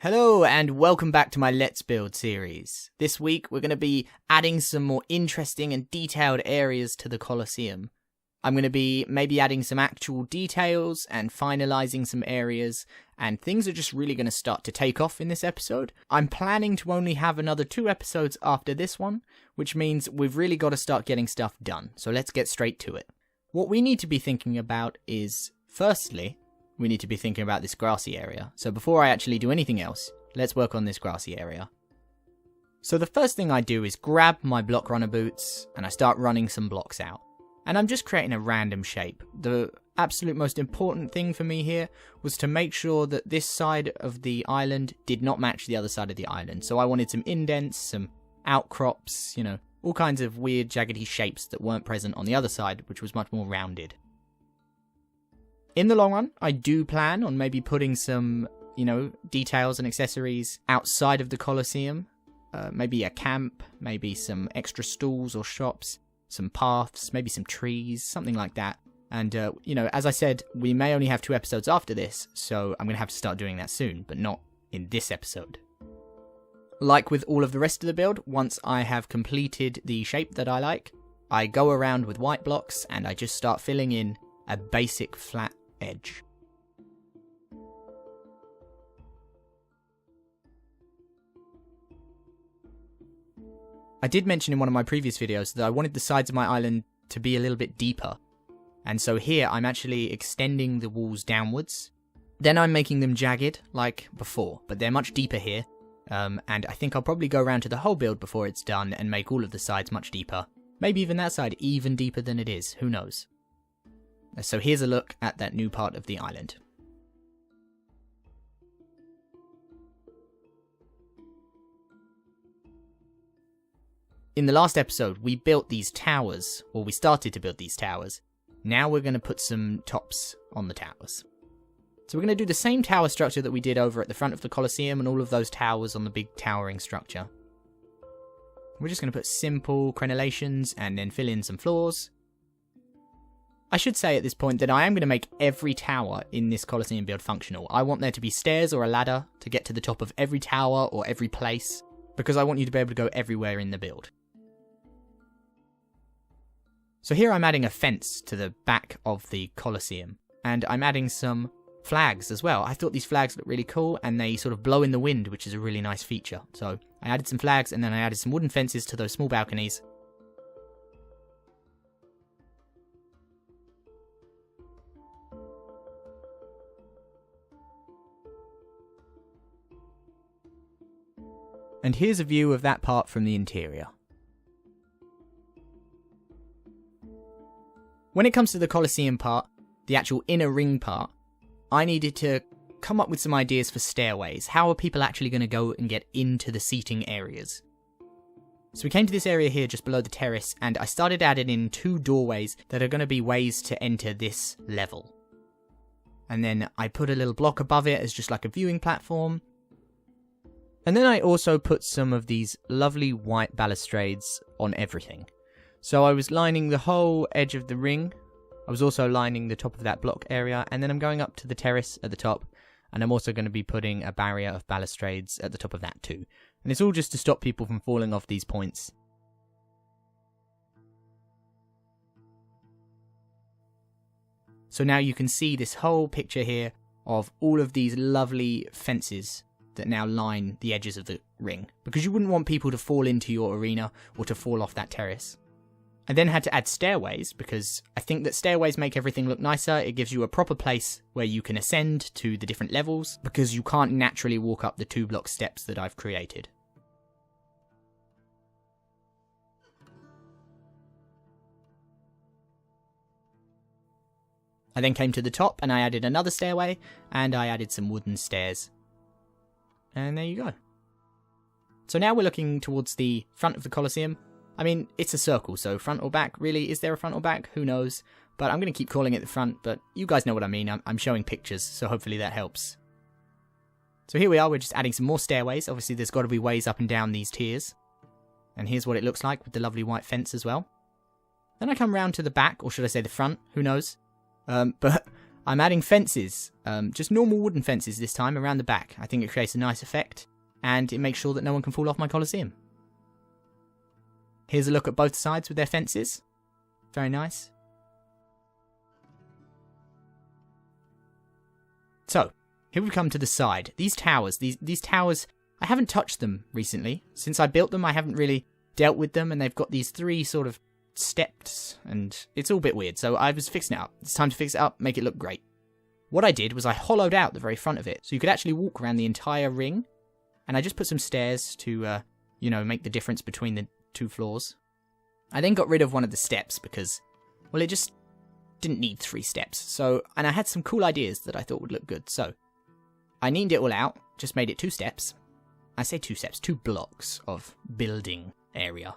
Hello and welcome back to my Let's Build series. This week we're going to be adding some more interesting and detailed areas to the Coliseum. I'm going to be maybe adding some actual details and finalizing some areas, and things are just really going to start to take off in this episode. I'm planning to only have another 2 episodes after this one, which means we've really got to start getting stuff done. So let's get straight to it. What we need to be thinking about is, firstly, we need to be thinking about this grassy area. So before I actually do anything else, let's work on this grassy area. So the first thing I do is grab my block runner boots and I start running some blocks out. And I'm just creating a random shape. The absolute most important thing for me here was to make sure that this side of the island did not match the other side of the island. So I wanted some indents, some outcrops, all kinds of weird jaggedy shapes that weren't present on the other side, which was much more rounded. In the long run, I do plan on maybe putting some, details and accessories outside of the Coliseum. Maybe a camp, maybe some extra stalls or shops, some paths, maybe some trees, something like that. And, as I said, we may only have 2 episodes after this, so I'm going to have to start doing that soon, but not in this episode. Like with all of the rest of the build, once I have completed the shape that I like, I go around with white blocks and I just start filling in a basic flat edge. I did mention in one of my previous videos that I wanted the sides of my island to be a little bit deeper, and so here I'm actually extending the walls downwards. Then I'm making them jagged like before, but they're much deeper here, and I think I'll probably go around to the whole build before it's done and make all of the sides much deeper. Maybe even that side even deeper than it is, who knows. So here's a look at that new part of the island. In the last episode, we built these towers, or we started to build these towers. Now we're going to put some tops on the towers. So we're going to do the same tower structure that we did over at the front of the Coliseum and all of those towers on the big towering structure. We're just going to put simple crenellations and then fill in some floors. I should say at this point that I am going to make every tower in this Coliseum build functional. I want there to be stairs or a ladder to get to the top of every tower or every place, because I want you to be able to go everywhere in the build. So here I'm adding a fence to the back of the Coliseum, and I'm adding some flags as well. I thought these flags looked really cool, and they sort of blow in the wind, which is a really nice feature. So I added some flags, and then I added some wooden fences to those small balconies. And here's a view of that part from the interior. When it comes to the Coliseum part, the actual inner ring part, I needed to come up with some ideas for stairways. How are people actually going to go and get into the seating areas? So we came to this area here just below the terrace, and I started adding in 2 doorways that are going to be ways to enter this level. And then I put a little block above it as just like a viewing platform. And then I also put some of these lovely white balustrades on everything. So I was lining the whole edge of the ring. I was also lining the top of that block area, and then I'm going up to the terrace at the top, and I'm also going to be putting a barrier of balustrades at the top of that too. And it's all just to stop people from falling off these points. So now you can see this whole picture here of all of these lovely fences that now line the edges of the ring, because you wouldn't want people to fall into your arena or to fall off that terrace. I then had to add stairways, because I think that stairways make everything look nicer. It gives you a proper place where you can ascend to the different levels, because you can't naturally walk up the 2 block steps that I've created. I then came to the top and I added another stairway, and I added some wooden stairs. And there you go. So now we're looking towards the front of the Coliseum. I mean, it's a circle, so front or back, really? Is there a front or back? Who knows? But I'm going to keep calling it the front, but you guys know what I mean. I'm showing pictures, so hopefully that helps. So here we are, we're just adding some more stairways. Obviously there's got to be ways up and down these tiers. And here's what it looks like with the lovely white fence as well. Then I come round to the back, or should I say the front, who knows? But I'm adding fences, just normal wooden fences this time around the back. I think it creates a nice effect, and it makes sure that no one can fall off my Coliseum. Here's a look at both sides with their fences. Very nice. So, here we come to the side. These towers, these towers, I haven't touched them recently. Since I built them, I haven't really dealt with them, and they've got these three sort of steps, and it's all a bit weird, so I was fixing it up. It's time to fix it up, make it look great. What I did was I hollowed out the very front of it, so you could actually walk around the entire ring, and I just put some stairs to, make the difference between the two floors. I then got rid of one of the steps because, well, it just didn't need 3 steps, and I had some cool ideas that I thought would look good, so I neatened it all out, just made it 2 steps. I say 2 steps, 2 blocks of building area.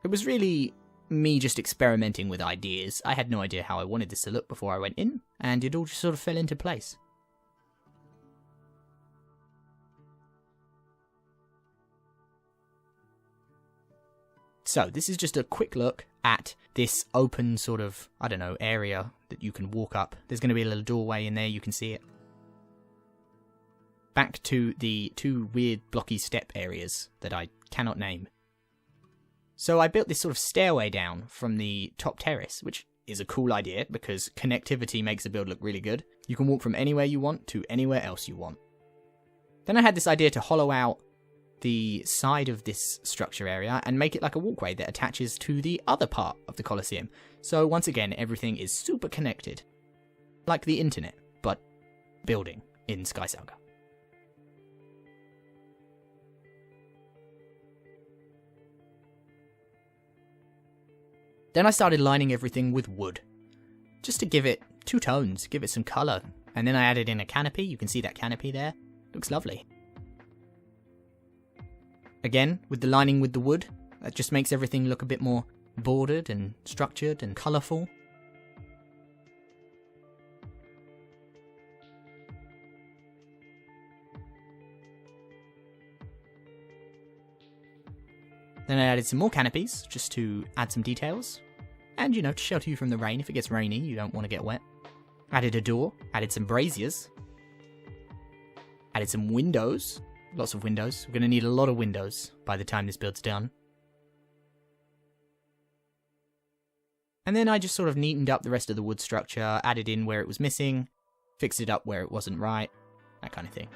It was really me just experimenting with ideas. I had no idea how I wanted this to look before I went in, and it all just sort of fell into place. So, this is just a quick look at this open sort of, area that you can walk up. There's going to be a little doorway in there, you can see it. Back to the 2 weird blocky step areas that I cannot name. So I built this sort of stairway down from the top terrace, which is a cool idea because connectivity makes the build look really good. You can walk from anywhere you want to anywhere else you want. Then I had this idea to hollow out the side of this structure area and make it like a walkway that attaches to the other part of the Coliseum. So once again, everything is super connected. Like the internet, but building in Skysaga. Then I started lining everything with wood, just to give it 2 tones, give it some colour. And then I added in a canopy. You can see that canopy there. Looks lovely. Again, with the lining with the wood, that just makes everything look a bit more bordered and structured and colourful. Then I added some more canopies, just to add some details. And, to shelter you from the rain. If it gets rainy, you don't want to get wet. Added a door, added some braziers. Added some windows. Lots of windows. We're going to need a lot of windows by the time this build's done. And then I just sort of neatened up the rest of the wood structure, added in where it was missing, fixed it up where it wasn't right, that kind of thing.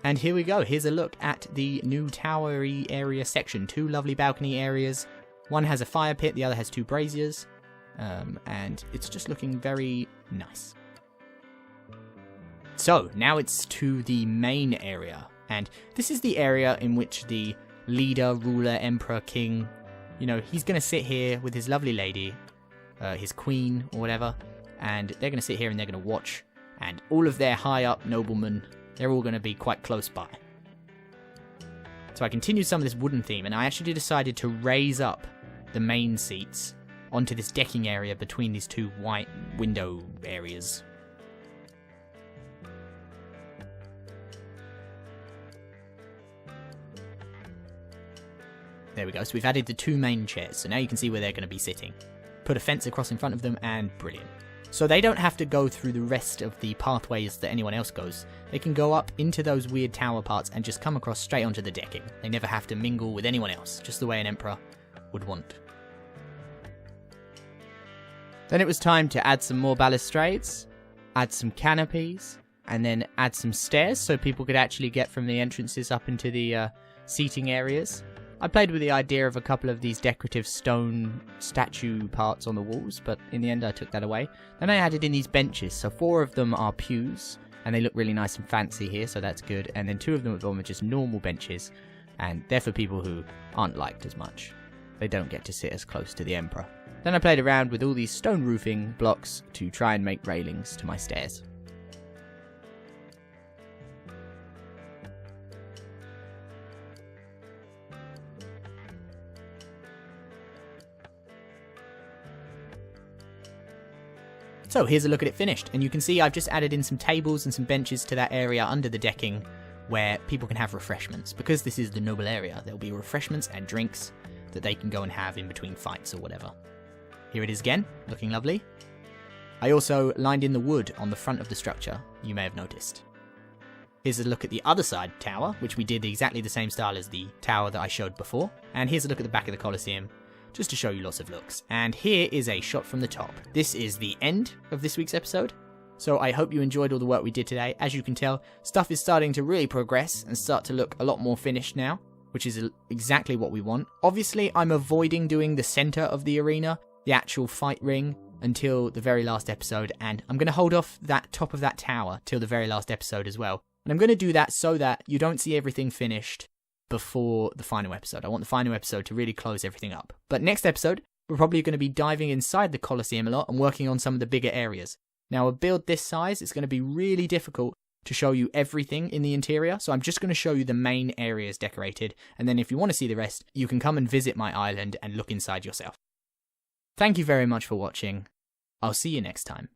And here we go, here's a look at the new towery area section. 2 lovely balcony areas. One has a fire pit, the other has 2 braziers. And it's just looking very nice. So, now it's to the main area. And this is the area in which the leader, ruler, emperor, king, he's going to sit here with his lovely lady, his queen or whatever. And they're going to sit here and they're going to watch. And all of their high up noblemen, they're all going to be quite close by. So I continued some of this wooden theme, and I actually decided to raise up the main seats onto this decking area between these 2 white window areas. There we go, so we've added the 2 main chairs, so now you can see where they're going to be sitting. Put a fence across in front of them, and brilliant. So they don't have to go through the rest of the pathways that anyone else goes. They can go up into those weird tower parts and just come across straight onto the decking. They never have to mingle with anyone else, just the way an emperor would want. Then it was time to add some more balustrades, add some canopies, and then add some stairs so people could actually get from the entrances up into the seating areas. I played with the idea of a couple of these decorative stone statue parts on the walls, but in the end I took that away. Then I added in these benches, so 4 of them are pews, and they look really nice and fancy here, so that's good. And then 2 of them are just normal benches, and they're for people who aren't liked as much. They don't get to sit as close to the emperor. Then I played around with all these stone roofing blocks to try and make railings to my stairs. So here's a look at it finished, and you can see I've just added in some tables and some benches to that area under the decking where people can have refreshments. Because this is the noble area, there'll be refreshments and drinks, that they can go and have in between fights or whatever. Here it is again, looking lovely. I also lined in the wood on the front of the structure, you may have noticed. Here's a look at the other side tower, which we did exactly the same style as the tower that I showed before. And here's a look at the back of the Coliseum, just to show you lots of looks. And here is a shot from the top. This is the end of this week's episode. So I hope you enjoyed all the work we did today. As you can tell, stuff is starting to really progress and start to look a lot more finished now, which is exactly what we want. Obviously, I'm avoiding doing the center of the arena, the actual fight ring, until the very last episode, and I'm going to hold off that top of that tower till the very last episode as well. And I'm going to do that so that you don't see everything finished before the final episode. I want the final episode to really close everything up. But next episode, we're probably going to be diving inside the Coliseum a lot and working on some of the bigger areas. Now, a build this size is going to be really difficult to show you everything in the interior, so I'm just going to show you the main areas decorated, and then if you want to see the rest, you can come and visit my island and look inside yourself. Thank you very much for watching. I'll see you next time.